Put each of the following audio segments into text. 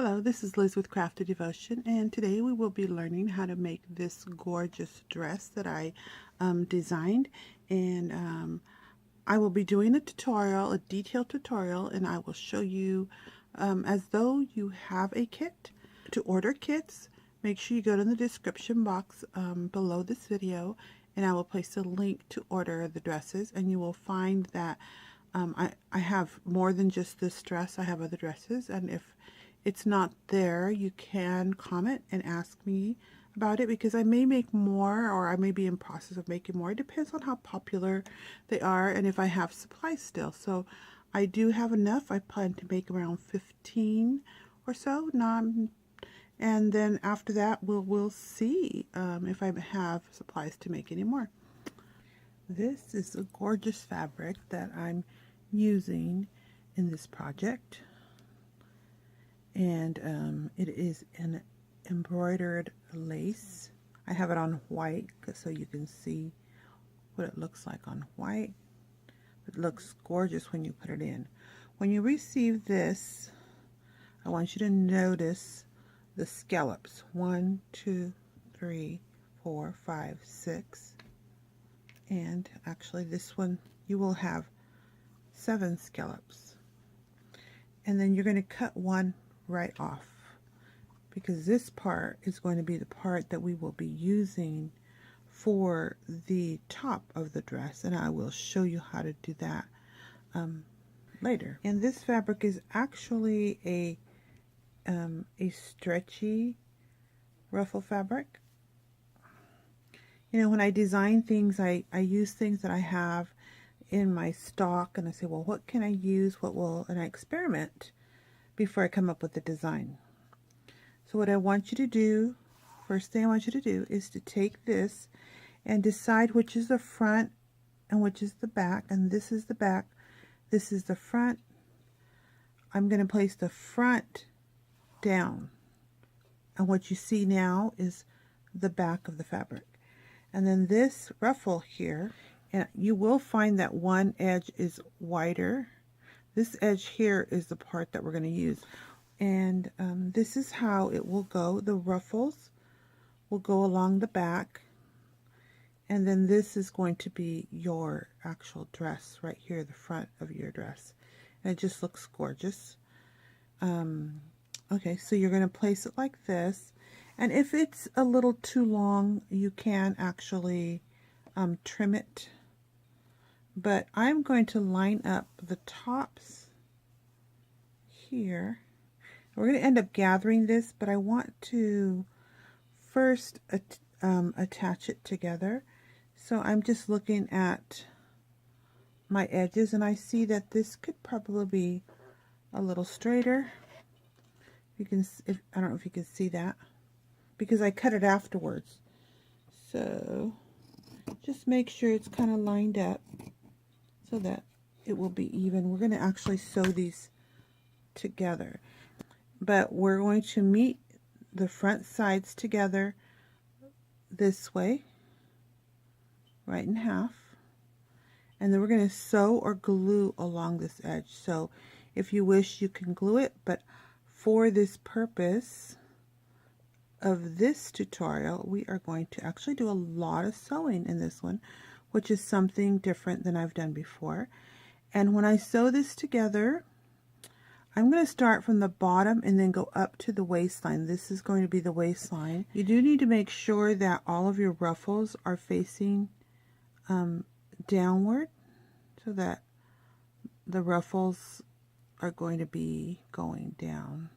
Hello, this is Liz with Crafty Devotion, and today we will be learning how to make this gorgeous dress that I designed. And I will be doing a tutorial, a detailed tutorial, and I will show you as though you have a kit. To order kits, make sure you go to the description box below this video, and I will place a link to order the dresses, and you will find that I have more than just this dress. I have other dresses, and if it's not there, you can comment and ask me about it, because I may make more, or I may be in process of making more. It depends on how popular they are and if I have supplies still. So I do have enough. I plan to make around 15 or so. And then after that we'll see if I have supplies to make any more. This is a gorgeous fabric that I'm using in this project, and it is an embroidered lace. I have it on white so you can see what it looks like on white. It looks gorgeous when you put it in. When you receive this, I want you to notice the scallops. 1, 2, 3, 4, 5, 6, and actually this one you will have 7 scallops, and then you're going to cut one right off, because this part is going to be the part that we will be using for the top of the dress, and I will show you how to do that later. And this fabric is actually a stretchy ruffle fabric. You know, when I design things, I use things that I have in my stock, and I say, well, what can I use, and I experiment before I come up with the design. So what I want you to do, first thing I want you to do is to take this and decide which is the front and which is the back. And this is the back, this is the front. I'm going to place the front down, and what you see now is the back of the fabric. And then this ruffle here, and you will find that one edge is wider. This edge here is the part that we're going to use, and this is how it will go. The ruffles will go along the back, and then this is going to be your actual dress right here, the front of your dress, and it just looks gorgeous. Okay, so you're going to place it like this, and if it's a little too long, you can actually trim it. But I'm going to line up the tops here. We're going to end up gathering this, but I want to first attach it together. So I'm just looking at my edges, and I see that this could probably be a little straighter. You can, I don't know if you can see that, because I cut it afterwards. So just make sure it's kind of lined up so that it will be even. We're going to actually sew these together, but we're going to meet the front sides together this way, right in half, and then we're going to sew or glue along this edge. So if you wish, you can glue it, but for this purpose of this tutorial, we are going to actually do a lot of sewing in this one, which is something different than I've done before. And when I sew this together, I'm going to start from the bottom and then go up to the waistline. This is going to be the waistline. You do need to make sure that all of your ruffles are facing downward, so that the ruffles are going to be going down.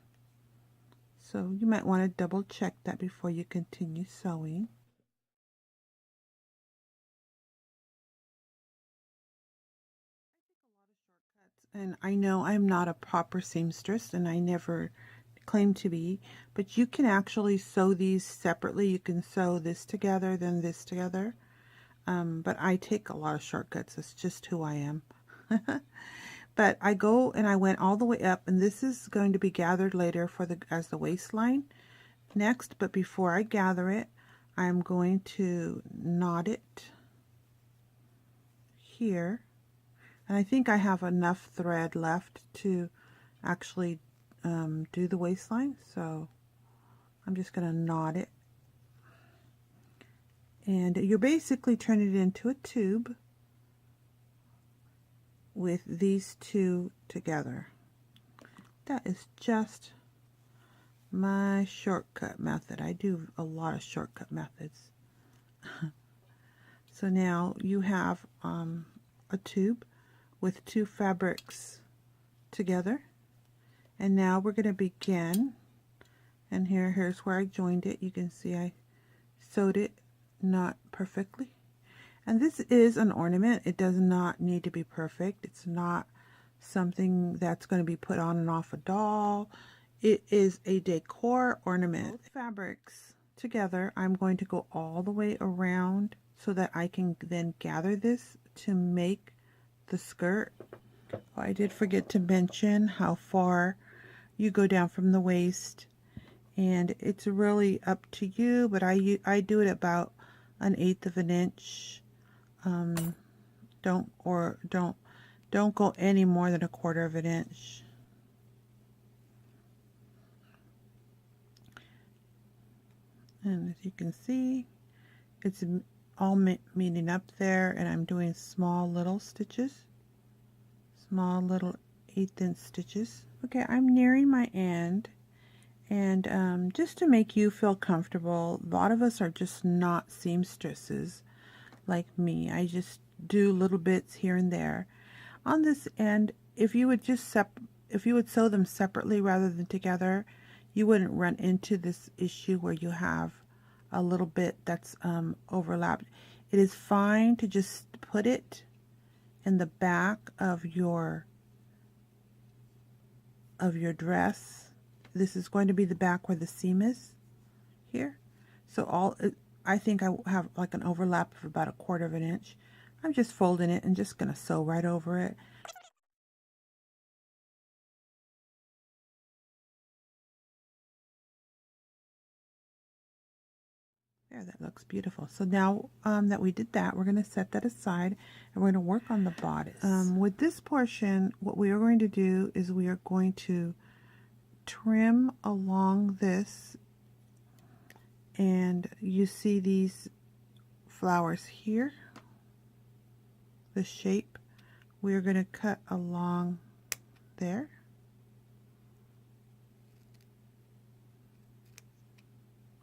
So you might want to double check that before you continue sewing. And I know I'm not a proper seamstress, and I never claim to be, but you can actually sew these separately. You can sew this together, then this together. But I take a lot of shortcuts. That's just who I am. But I go and I went all the way up, and this is going to be gathered later for as the waistline next. But before I gather it, I'm going to knot it here. And I think I have enough thread left to actually do the waistline, so I'm just going to knot it. And you're basically turning it into a tube with these two together. That is just my shortcut method. I do a lot of shortcut methods. So now you have a tube with two fabrics together, and now we're going to begin. And here's where I joined it. You can see I sewed it not perfectly. And this is an ornament. It does not need to be perfect. It's not something that's going to be put on and off a doll. It is a decor ornament. Both fabrics together, I'm going to go all the way around so that I can then gather this to make the skirt. Oh, I did forget to mention how far you go down from the waist, and it's really up to you, but I do it about 1/8 of an inch. Don't go any more than 1/4 of an inch. And as you can see, it's all meeting up there, and I'm doing small little stitches, small little 1/8 inch stitches. Okay, I'm nearing my end, and just to make you feel comfortable, a lot of us are just not seamstresses like me. I just do little bits here and there. On this end, if you would just sew them separately rather than together, you wouldn't run into this issue where you have a little bit that's overlapped. It is fine to just put it in the back of your dress. This is going to be the back where the seam is here. So I think I have like an overlap of about 1/4 of an inch. I'm just folding it and just going to sew right over it. There, that looks beautiful. So now that we did that, we're going to set that aside and we're going to work on the bodice. With this portion, what we are going to do is we are going to trim along this, and you see these flowers here, the shape. We are going to cut along there.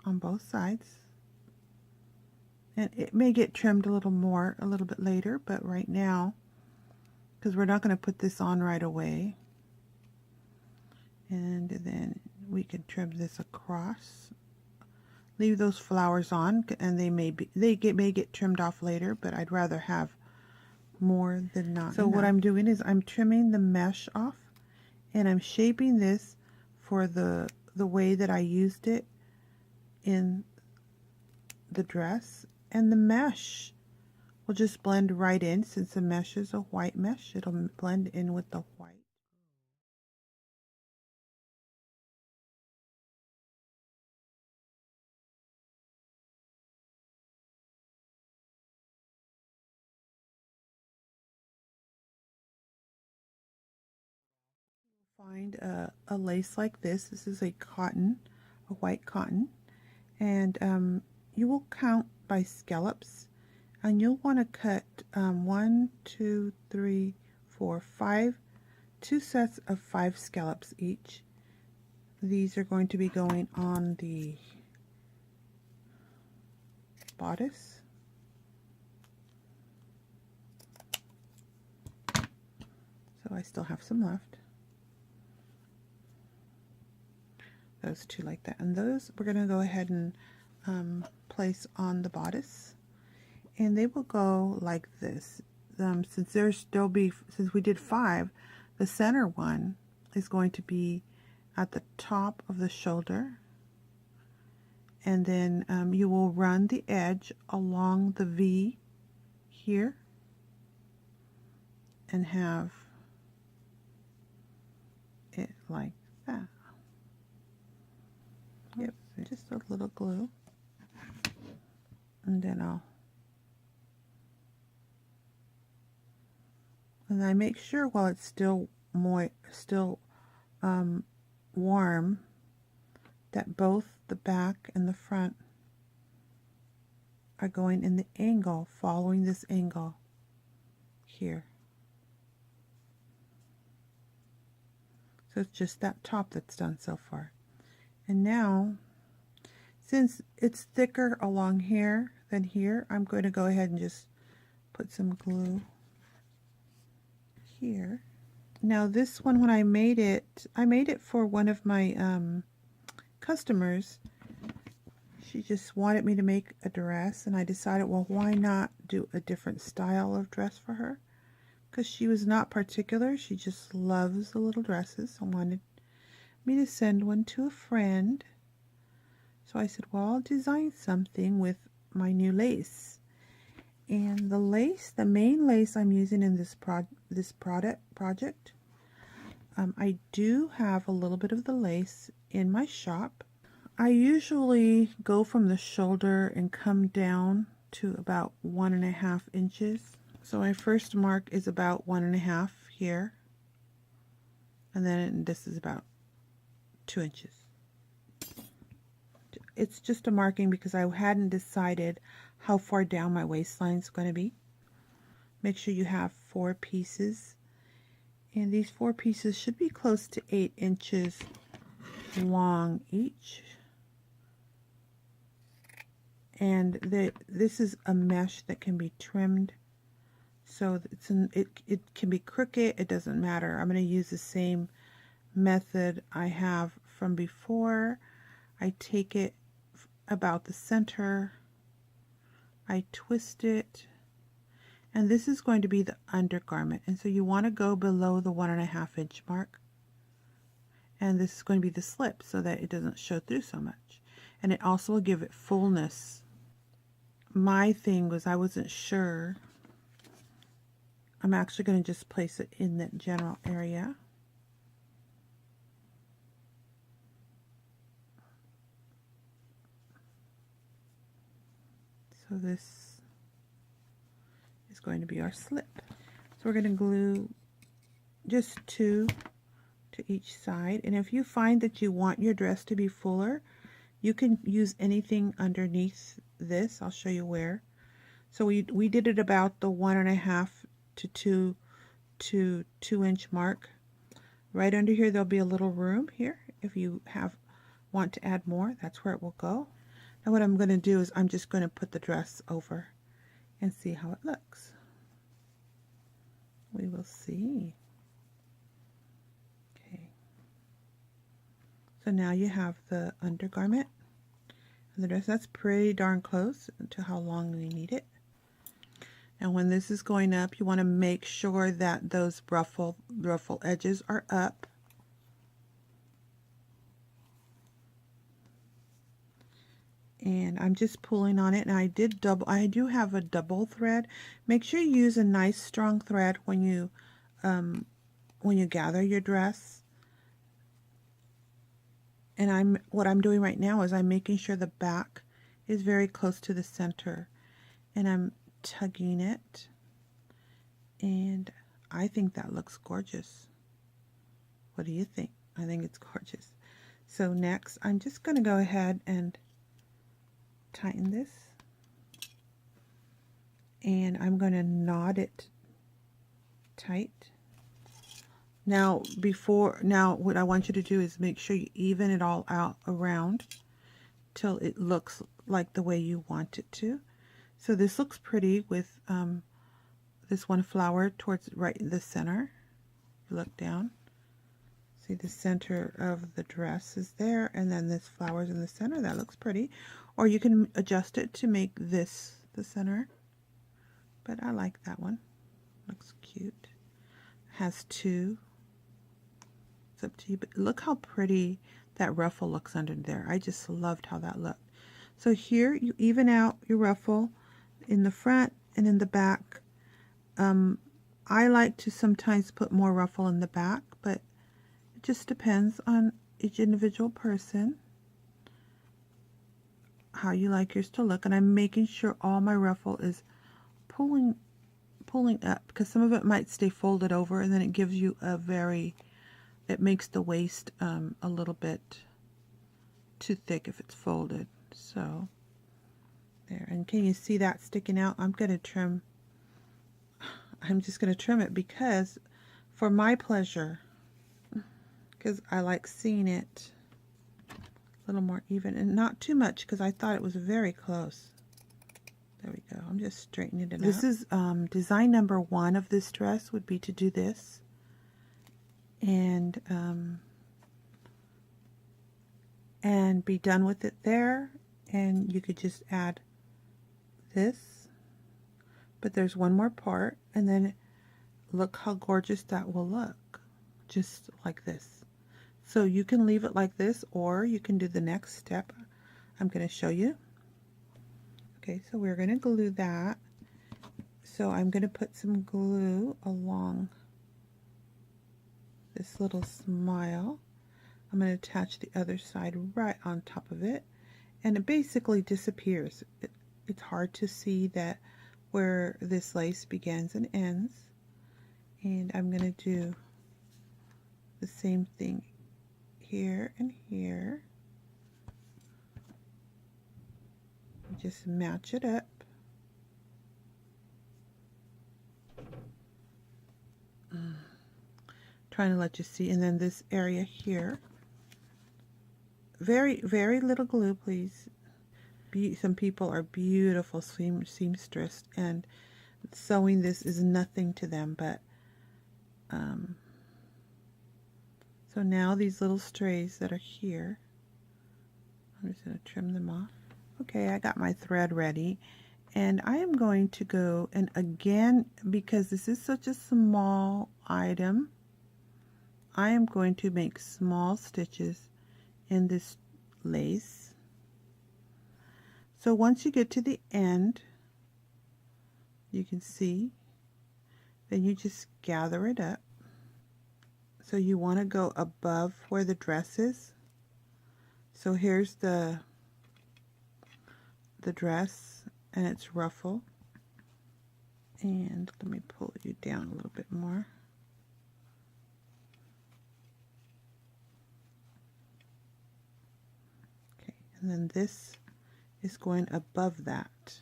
On both sides. And it may get trimmed a little more a little bit later, but right now, because we're not going to put this on right away, and then we can trim this across. Leave those flowers on, and they may get trimmed off later, but I'd rather have more than not. So what I'm doing is I'm trimming the mesh off, and I'm shaping this for the way that I used it in the dress, and the mesh will just blend right in. Since the mesh is a white mesh, it'll blend in with the white. Find a lace like this. This is a white cotton, and you will count by scallops, and you'll want to cut 1, 2, 3, 4, 5, 2 sets of 5 scallops each. These are going to be going on the bodice. So I still have some left. Those two like that, and those we're going to go ahead and place on the bodice, and they will go like this. Since we did 5, the center one is going to be at the top of the shoulder, and then you will run the edge along the V here and have it like that. Yep, just a little glue, and then I make sure while it's still warm that both the back and the front are going in the angle, following this angle here. So it's just that top that's done so far. And now, since it's thicker along here than here, I'm going to go ahead and just put some glue here. Now this one, when I made it for one of my customers. She just wanted me to make a dress, and I decided, well, why not do a different style of dress for her? Because she was not particular. She just loves the little dresses. I wanted me to send one to a friend. So I said, well, I'll design something with my new lace. And the lace, the main lace I'm using in this project, I do have a little bit of the lace in my shop. I usually go from the shoulder and come down to about 1.5 inches. So my first mark is about 1.5 here, and then this is about 2 inches. It's just a marking because I hadn't decided how far down my waistline is going to be. Make sure you have 4 pieces, and these 4 pieces should be close to 8 inches long each. And this is a mesh that can be trimmed, so it can be crooked. It doesn't matter. I'm going to use the same method I have from before. I take it about the center, I twist it, and this is going to be the undergarment, and so you want to go below the 1.5 inch mark, and this is going to be the slip so that it doesn't show through so much, and it also will give it fullness. My thing was I wasn't sure. I'm actually going to just place it in that general area. So this is going to be our slip. So we're going to glue just 2 to each side. And if you find that you want your dress to be fuller, you can use anything underneath this. I'll show you where. So we did it about the 1.5 to 2 inch mark. Right under here there'll be a little room here. If you want to add more, that's where it will go. Now what I'm going to do is I'm just going to put the dress over and see how it looks. We will see. Okay. So now you have the undergarment and the dress. That's pretty darn close to how long we need it. And when this is going up, you want to make sure that those ruffle edges are up. And I'm just pulling on it, and I do have a double thread. Make sure you use a nice strong thread when you gather your dress. And what I'm doing right now is I'm making sure the back is very close to the center, and I'm tugging it, and I think that looks gorgeous. What do you think? I think it's gorgeous. So next I'm just going to go ahead and tighten this, and I'm going to knot it tight. Now what I want you to do is make sure you even it all out around till it looks like the way you want it to. So this looks pretty with this one flower towards right in the center. You look down, see the center of the dress is there, and then this flower's in the center. That looks pretty. Or you can adjust it to make this the center, but I like that one. Looks cute. Has 2. It's up to you, but look how pretty that ruffle looks under there. I just loved how that looked. So here you even out your ruffle in the front and in the back. I like to sometimes put more ruffle in the back, but it just depends on each individual person how you like yours to look. And I'm making sure all my ruffle is pulling up, because some of it might stay folded over, and then it gives you a very it makes the waist a little bit too thick if it's folded. So there, and can you see that sticking out? I'm going to trim. I'm just going to trim it because for my pleasure, because I like seeing it a little more even and not too much because I thought it was very close. There we go. I'm just straightening it out. This is design number 1 of this dress would be to do this. And be done with it there, and you could just add this, but there's one more part, and then look how gorgeous that will look, just like this. So you can leave it like this, or you can do the next step I'm going to show you. Okay, so we're going to glue that. So I'm going to put some glue along this little smile. I'm going to attach the other side right on top of it, and it basically disappears. It's hard to see that where this lace begins and ends. And I'm going to do the same thing here and here. Just match it up. Trying to let you see, and then this area here. Very, very little glue, please. Some people are beautiful seamstress, and sewing this is nothing to them, but so now these little strays that are here, I'm just going to trim them off. Okay, I got my thread ready, and I am going to go, and again, because this is such a small item, I am going to make small stitches in this lace. So once you get to the end, you can see, then you just gather it up. So you want to go above where the dress is. So here's the dress, and it's ruffle. And let me pull you down a little bit more. And then this is going above that.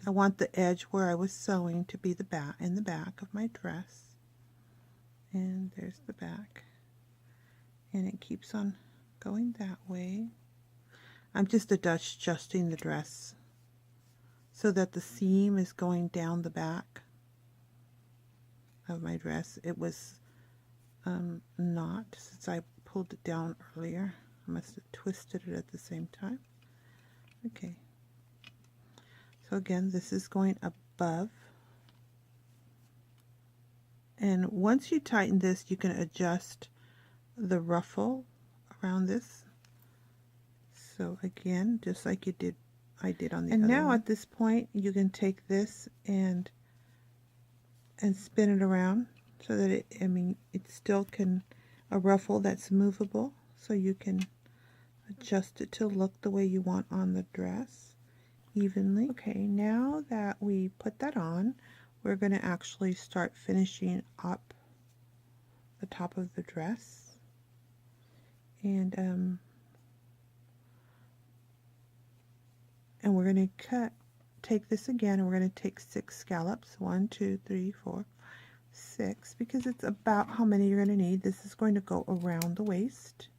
I want the edge where I was sewing to be the back, in the back of my dress. And there's the back. And it keeps on going that way. I'm just adjusting the dress so that the seam is going down the back of my dress. It was not, since I pulled it down earlier. I must have twisted it at the same time. Okay. So again, this is going above. And once you tighten this, you can adjust the ruffle around this. So again, just like I did on the other one. And now at this point, you can take this and spin it around so that it still can, a ruffle that's movable, so you can adjust it to look the way you want on the dress evenly. Okay, now that we put that on, we're going to actually start finishing up the top of the dress. And we're going to take this again, and we're going to take 6 scallops, 1, 2, 3, 4, 6, because it's about how many you're going to need. This is going to go around the waist.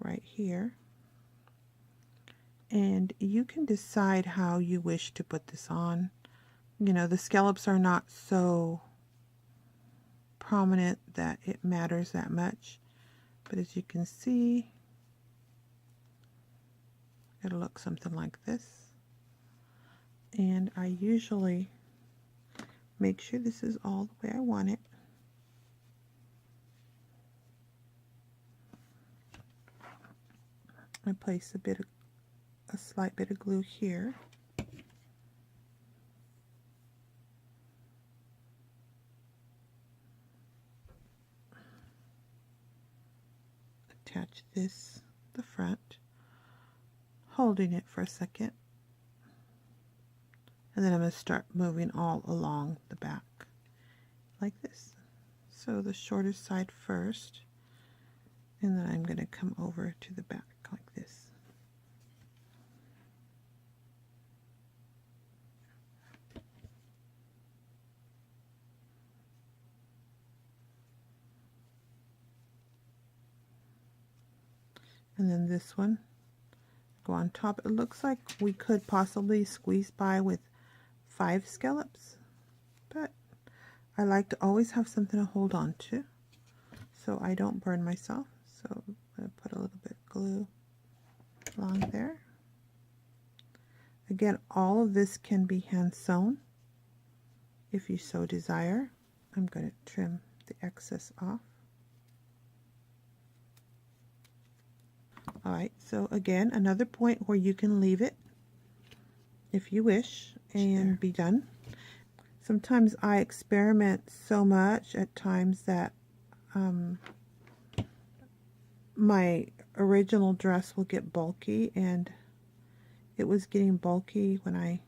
Right here, and you can decide how you wish to put this on. You know, the scallops are not so prominent that it matters that much, but as you can see, it'll look something like this. And I usually make sure this is all the way I want it. I place a slight bit of glue here. Attach this, the front, holding it for a second, And then I'm going to start moving all along the back like this. So the shortest side first, and then I'm going to come over to the back like this. And then this one, go on top. It looks like we could possibly squeeze by with 5 scallops, but I like to always have something to hold on to so I don't burn myself. So I'm going to put a little bit of glue along there. Again, all of this can be hand sewn if you so desire. I'm going to trim the excess off. Alright, so again, another point where you can leave it if you wish and be done. Sometimes I experiment so much at times that my original dress will get bulky, and it was getting bulky when I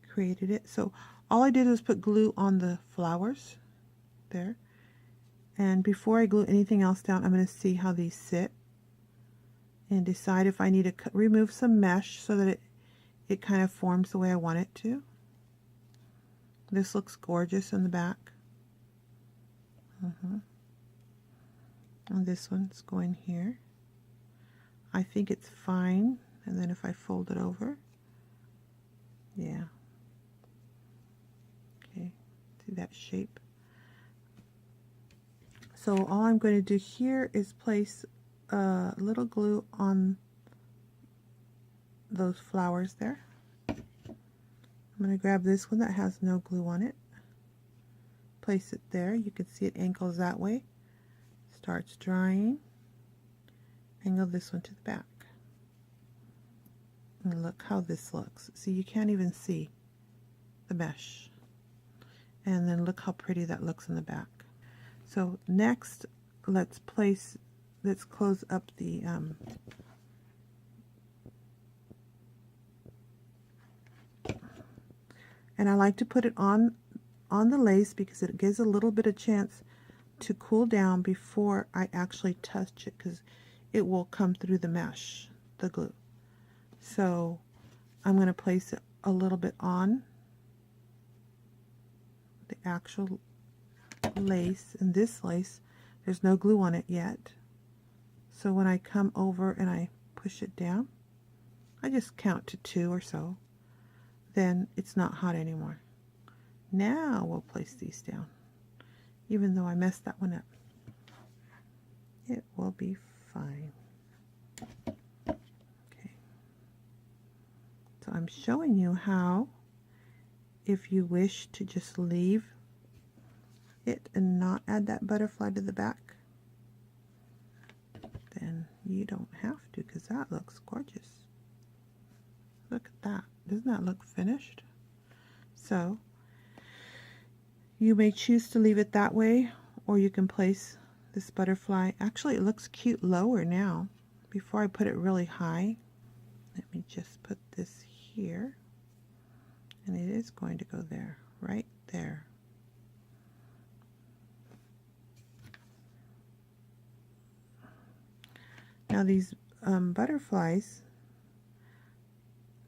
created it. So all I did was put glue on the flowers there, and before I glue anything else down, I'm going to see how these sit and decide if I need to remove some mesh so that it kind of forms the way I want it to. This looks gorgeous in the back. And this one's going here. I think it's fine. And then if I fold it over, yeah. Okay, see that shape? So all I'm going to do here is place a little glue on those flowers there. I'm going to grab this one that has no glue on it, place it there. You can see it angles that way, starts drying, angle this one to the back, and look how this looks. See, you can't even see the mesh, and then look how pretty that looks in the back. So next, let's close up the and I like to put it on the lace because it gives a little bit of chance to cool down before I actually touch it, because it will come through the mesh, the glue. So I'm going to place it a little bit on the actual lace, and this lace, there's no glue on it yet. So when I come over and I push it down, I just count to 2 or so. Then it's not hot anymore. Now we'll place these down. Even though I messed that one up, it will be fine. Okay. So I'm showing you how, if you wish to just leave it and not add that butterfly to the back, then you don't have to, because that looks gorgeous. Look at that. Doesn't that look finished? So you may choose to leave it that way, or you can place this butterfly. Actually, it looks cute lower now. Before I put it really high, let me just put this here, and it is going to go there, right there. Now these butterflies,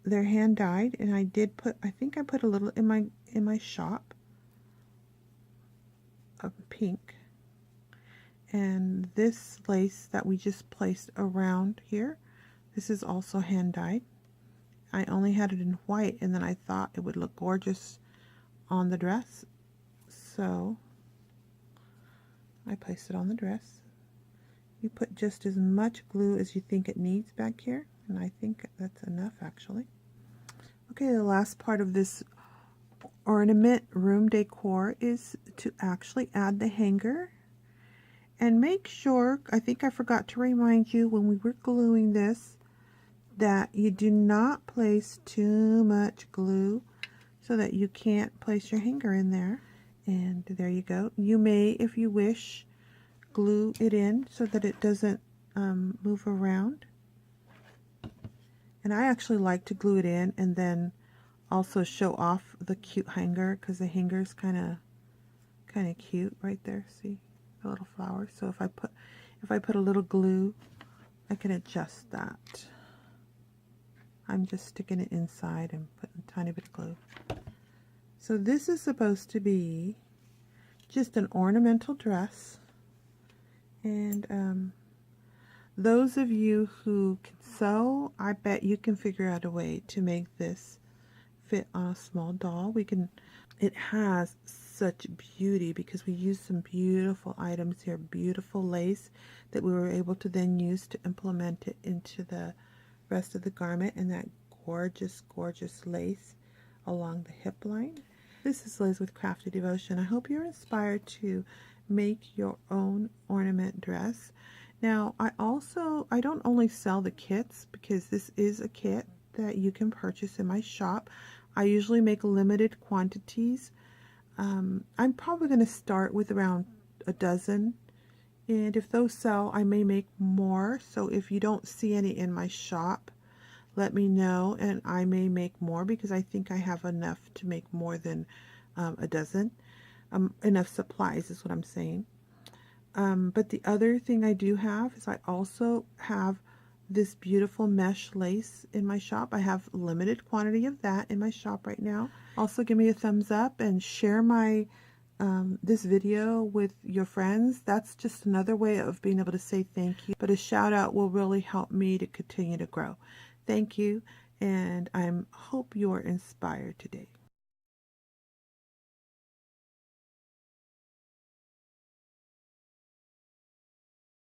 they're hand dyed, and I think I put a little in my shop of pink. And this lace that we just placed around here, this is also hand dyed. I only had it in white, and then I thought it would look gorgeous on the dress, so I placed it on the dress. You put just as much glue as you think it needs back here, and I think that's enough actually. Okay, the last part of this ornament room decor is to actually add the hanger. And make sure, I think I forgot to remind you when we were gluing this, that you do not place too much glue so that you can't place your hanger in there. And there you go. You may, if you wish, glue it in so that it doesn't move around. And I actually like to glue it in and then also show off the cute hanger, because the hanger is kind of cute right there. See the little flower. So if I put a little glue, I can adjust that. I'm just sticking it inside and putting a tiny bit of glue. So this is supposed to be just an ornamental dress, and those of you who can sew, I bet you can figure out a way to make this fit on a small doll. It has such beauty because we used some beautiful items here, beautiful lace that we were able to then use to implement it into the rest of the garment, and that gorgeous, gorgeous lace along the hip line. This is Liz with Crafty Devotion. I hope you're inspired to make your own ornament dress. Now, I don't only sell the kits, because this is a kit that you can purchase in my shop. I usually make limited quantities. I'm probably going to start with around a dozen, and if those sell, I may make more. So if you don't see any in my shop, let me know, and I may make more, because I think I have enough to make more than a dozen. Enough supplies is what I'm saying. But the other thing I do have is I also have this beautiful mesh lace in my shop. I have a limited quantity of that in my shop right now. Also, give me a thumbs up and share my this video with your friends. That's just another way of being able to say thank you. But a shout out will really help me to continue to grow. Thank you, and I hope you are inspired today.